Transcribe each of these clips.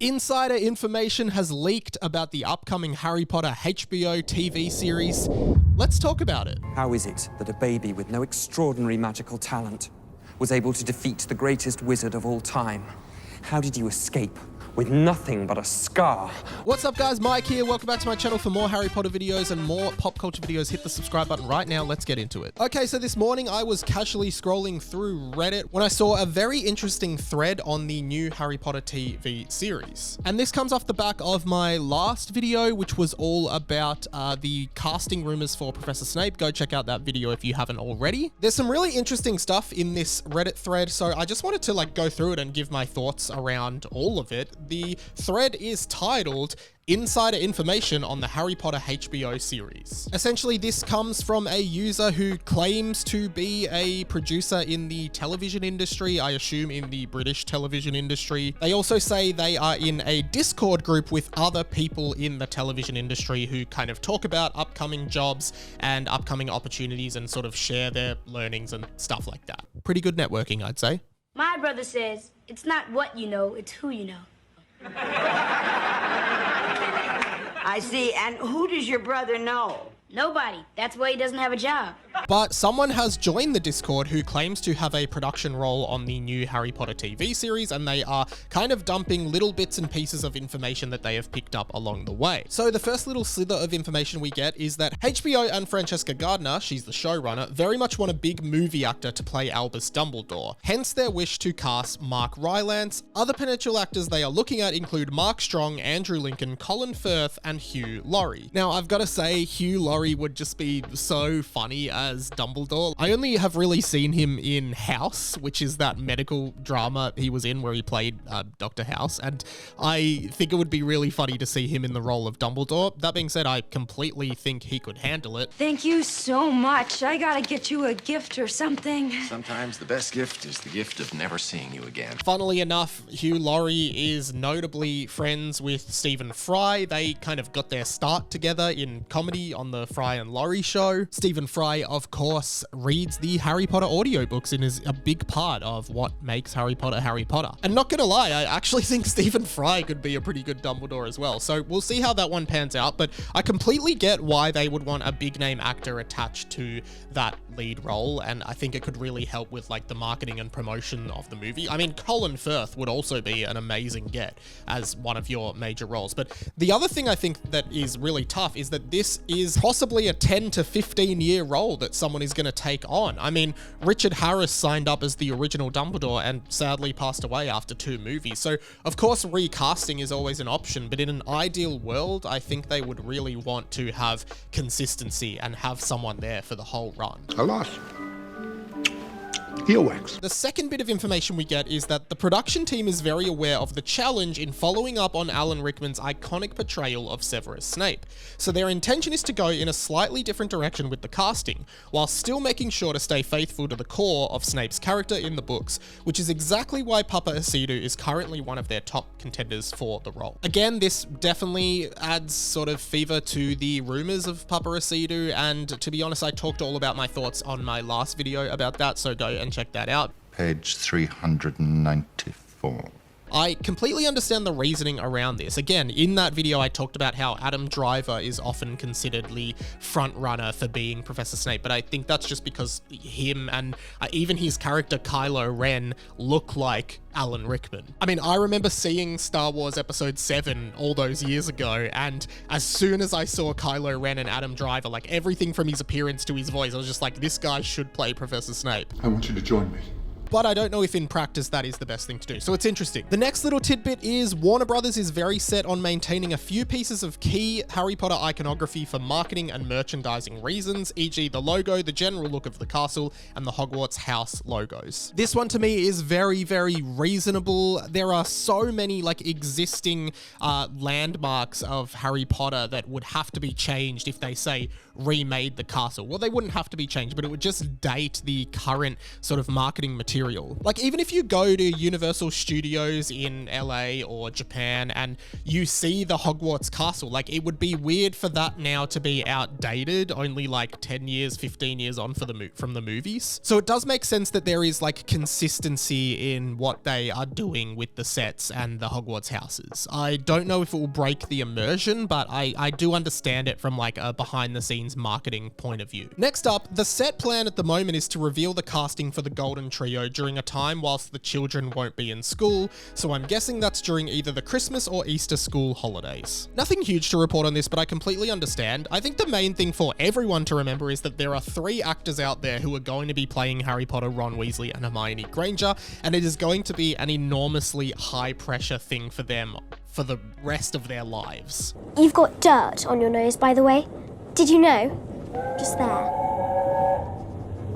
Insider information has leaked about the upcoming Harry Potter HBO TV series. Let's talk about it. How is it that a baby with no extraordinary magical talent was able to defeat the greatest wizard of all time? How did you escape with nothing but a scar? What's up, guys? Mike here. Welcome back to my channel for more Harry Potter videos and more pop culture videos. Hit the subscribe button right now. Let's get into it. Okay, so this morning I was casually scrolling through Reddit when I saw a very interesting thread on the new Harry Potter TV series. And this comes off the back of my last video, which was all about the casting rumors for Professor Snape. Go check out that video if you haven't already. There's some really interesting stuff in this Reddit thread, so I just wanted to go through it and give my thoughts around all of it. The thread is titled Insider Information on the Harry Potter HBO series. Essentially, this comes from a user who claims to be a producer in the television industry, I assume in the British television industry. They also say they are in a Discord group with other people in the television industry who kind of talk about upcoming jobs and upcoming opportunities and sort of share their learnings and stuff like that. Pretty good networking, I'd say. My brother says, it's not what you know, it's who you know. I see. And who does your brother know? Nobody. That's why he doesn't have a job. But someone has joined the Discord who claims to have a production role on the new Harry Potter TV series, and they are kind of dumping little bits and pieces of information that they have picked up along the way. So the first little slither of information we get is that HBO and Francesca Gardner, she's the showrunner, very much want a big movie actor to play Albus Dumbledore, hence their wish to cast Mark Rylance. Other potential actors they are looking at include Mark Strong, Andrew Lincoln, Colin Firth, and Hugh Laurie. Now, I've got to say, Hugh Laurie would just be so funny as Dumbledore. I only have really seen him in House, which is that medical drama he was in where he played Dr. House, and I think it would be really funny to see him in the role of Dumbledore. That being said, I completely think he could handle it. Thank you so much. I gotta get you a gift or something. Sometimes the best gift is the gift of never seeing you again. Funnily enough, Hugh Laurie is notably friends with Stephen Fry. They kind of got their start together in comedy on the Fry and Laurie show. Stephen Fry, of course, reads the Harry Potter audiobooks and is a big part of what makes Harry Potter Harry Potter. And not gonna lie, I actually think Stephen Fry could be a pretty good Dumbledore as well. So we'll see how that one pans out, but I completely get why they would want a big name actor attached to that lead role, and I think it could really help with the marketing and promotion of the movie. I mean, Colin Firth would also be an amazing get as one of your major roles. But the other thing I think that is really tough is that this is possibly a 10 to 15 year role that someone is going to take on. I mean, Richard Harris signed up as the original Dumbledore and sadly passed away after 2 movies. So of course recasting is always an option, but in an ideal world, I think they would really want to have consistency and have someone there for the whole run. Alas. Earwax. The second bit of information we get is that the production team is very aware of the challenge in following up on Alan Rickman's iconic portrayal of Severus Snape. So their intention is to go in a slightly different direction with the casting, while still making sure to stay faithful to the core of Snape's character in the books, which is exactly why Papa Acedo is currently one of their top contenders for the role. Again, this definitely adds sort of fever to the rumors of Papa Acedo, and to be honest, I talked all about my thoughts on my last video about that, so go and check that out. Page 394. I completely understand the reasoning around this. Again, in that video, I talked about how Adam Driver is often considered the front runner for being Professor Snape, but I think that's just because him and even his character Kylo Ren look like Alan Rickman. I mean, I remember seeing Star Wars Episode 7 all those years ago, and as soon as I saw Kylo Ren and Adam Driver, everything from his appearance to his voice, I was just like, this guy should play Professor Snape. I want you to join me. But I don't know if in practice that is the best thing to do. So it's interesting. The next little tidbit is Warner Brothers is very set on maintaining a few pieces of key Harry Potter iconography for marketing and merchandising reasons, e.g. the logo, the general look of the castle, and the Hogwarts house logos. This one to me is very, very reasonable. There are so many existing landmarks of Harry Potter that would have to be changed if they say remade the castle. Well, they wouldn't have to be changed, but it would just date the current sort of marketing material material. Like, even if you go to Universal Studios in LA or Japan and you see the Hogwarts castle, like, it would be weird for that now to be outdated only like 10 years, 15 years on from the movies. So it does make sense that there is like consistency in what they are doing with the sets and the Hogwarts houses. I don't know if it will break the immersion, but I do understand it from like a behind the scenes marketing point of view. Next up, the set plan at the moment is to reveal the casting for the Golden Trio during a time whilst the children won't be in school, so I'm guessing that's during either the Christmas or Easter school holidays. Nothing huge to report on this, but I completely understand. I think the main thing for everyone to remember is that there are 3 actors out there who are going to be playing Harry Potter, Ron Weasley, and Hermione Granger, and it is going to be an enormously high pressure thing for them for the rest of their lives. You've got dirt on your nose, by the way. Did you know? Just there.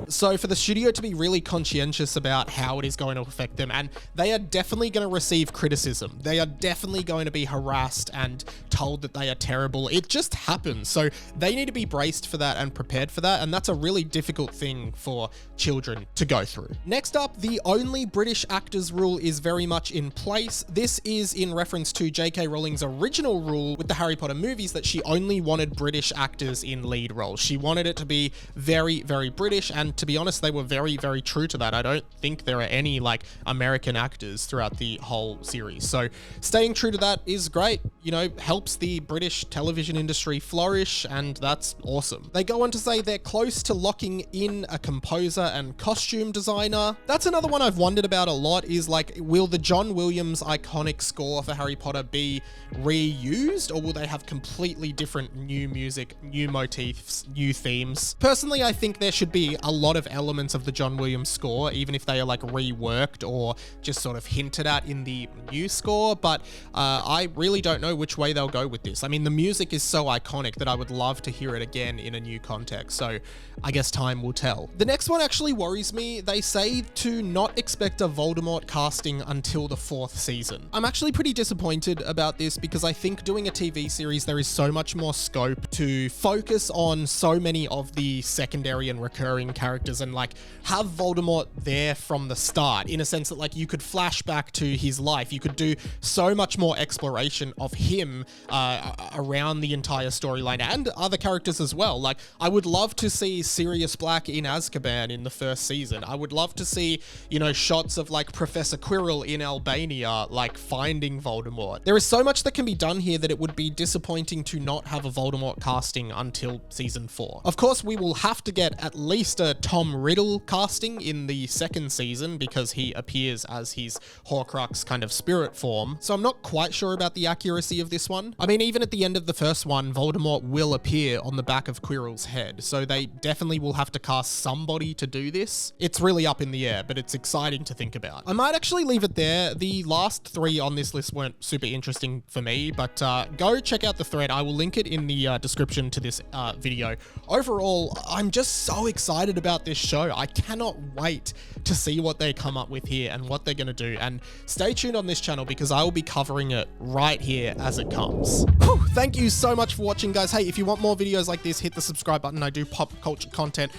So for the studio to be really conscientious about how it is going to affect them, and they are definitely going to receive criticism. They are definitely going to be harassed and told that they are terrible. It just happens. So they need to be braced for that and prepared for that. And that's a really difficult thing for children to go through. Next up, the only British actors rule is very much in place. This is in reference to J.K. Rowling's original rule with the Harry Potter movies that she only wanted British actors in lead roles. She wanted it to be very, very British, and to be honest, they were very, very true to that. I don't think there are any like American actors throughout the whole series. So staying true to that is great, you know, helps the British television industry flourish, and that's awesome. They go on to say they're close to locking in a composer and costume designer. That's another one I've wondered about a lot, is like, will the John Williams iconic score for Harry Potter be reused, or will they have completely different new music, new motifs, new themes? Personally, I think there should be a lot of elements of the John Williams score, even if they are like reworked or just sort of hinted at in the new score, but I really don't know which way they'll go with this. I mean, the music is so iconic that I would love to hear it again in a new context, so I guess time will tell. The next one actually worries me. They say to not expect a Voldemort casting until the 4th season. I'm actually pretty disappointed about this because I think doing a TV series, there is so much more scope to focus on so many of the secondary and recurring characters and like have Voldemort there from the start, in a sense that like you could flash back to his life. You could do so much more exploration of him around the entire storyline and other characters as well. Like, I would love to see Sirius Black in Azkaban in the 1st season. I would love to see, you know, shots of like Professor Quirrell in Albania, like finding Voldemort. There is so much that can be done here that it would be disappointing to not have a Voldemort casting until season 4. Of course, we will have to get at least a Tom Riddle casting in the 2nd season because he appears as his Horcrux kind of spirit form. So I'm not quite sure about the accuracy of this one. I mean, even at the end of the 1st one, Voldemort will appear on the back of Quirrell's head. So they definitely will have to cast somebody to do this. It's really up in the air, but it's exciting to think about. I might actually leave it there. The last 3 on this list weren't super interesting for me, but go check out the thread. I will link it in the description to this video. Overall, I'm just so excited about this show. I cannot wait to see what they come up with here and what they're going to do. And stay tuned on this channel because I will be covering it right here as it comes. Whew, thank you so much for watching, guys. Hey, if you want more videos like this, hit the subscribe button. I do pop culture content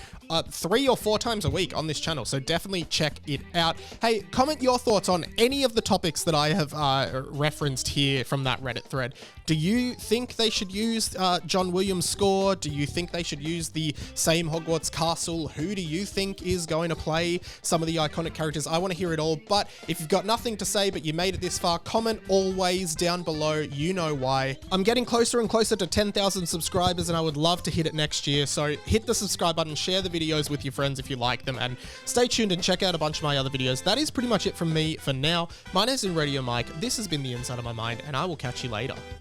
3 or 4 times a week on this channel, so definitely check it out. Hey, comment your thoughts on any of the topics that I have referenced here from that Reddit thread. Do you think they should use John Williams' score? Do you think they should use the same Hogwarts castle? Who do you think is going to play some of the iconic characters? I want to hear it all, but if you've got nothing to say but you made it this far, comment always down below. You know why. I'm getting closer and closer to 10,000 subscribers and I would love to hit it next year, so hit the subscribe button, share the videos with your friends if you like them, and stay tuned and check out a bunch of my other videos. That is pretty much it from me for now. My name's Radio Mike. This has been The Inside of My Mind, and I will catch you later.